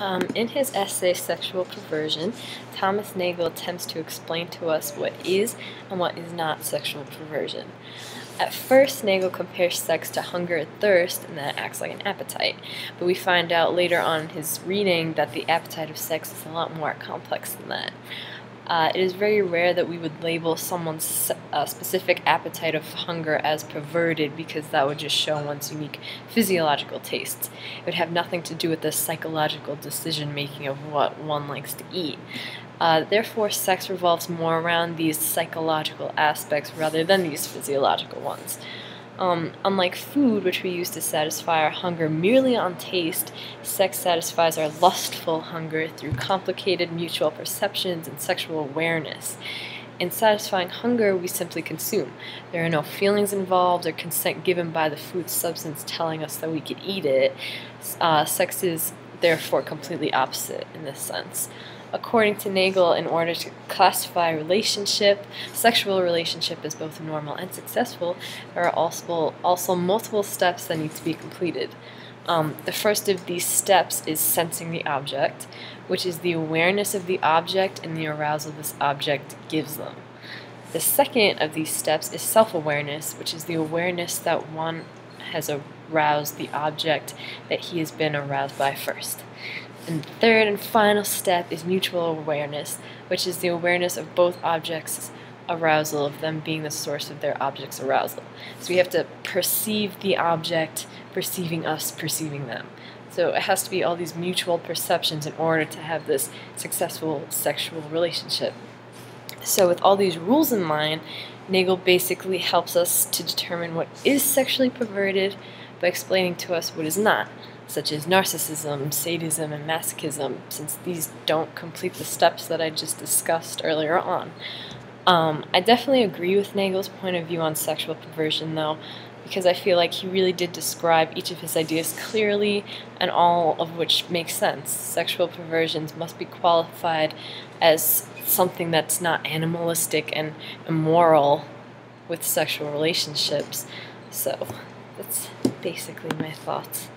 In his essay, Sexual Perversion, Thomas Nagel attempts to explain to us what is and what is not sexual perversion. At first, Nagel compares sex to hunger and thirst, and that it acts like an appetite. But we find out later on in his reading that the appetite of sex is a lot more complex than that. It is very rare that we would label someone's specific appetite of hunger as perverted, because that would just show one's unique physiological tastes. It would have nothing to do with the psychological decision-making of what one likes to eat. Therefore, sex revolves more around these psychological aspects rather than these physiological ones. Unlike food, which we use to satisfy our hunger merely on taste, sex satisfies our lustful hunger through complicated mutual perceptions and sexual awareness. In satisfying hunger, we simply consume. There are no feelings involved or consent given by the food substance telling us that we could eat it. Sex is therefore completely opposite in this sense. According to Nagel, in order to classify a sexual relationship as both normal and successful, there are also multiple steps that need to be completed. The first of these steps is sensing the object, which is the awareness of the object and the arousal this object gives them. The second of these steps is self-awareness, which is the awareness that one has aroused the object that he has been aroused by first. And the third and final step is mutual awareness, which is the awareness of both objects' arousal, of them being the source of their object's arousal. So we have to perceive the object, perceiving us, perceiving them. So it has to be all these mutual perceptions in order to have this successful sexual relationship. So with all these rules in mind, Nagel basically helps us to determine what is sexually perverted by explaining to us what is not, such as narcissism, sadism, and masochism, since these don't complete the steps that I just discussed earlier on. I definitely agree with Nagel's point of view on sexual perversion, though, because I feel like he really did describe each of his ideas clearly, and all of which makes sense. Sexual perversions must be qualified as something that's not animalistic and immoral with sexual relationships. So, that's basically my thoughts.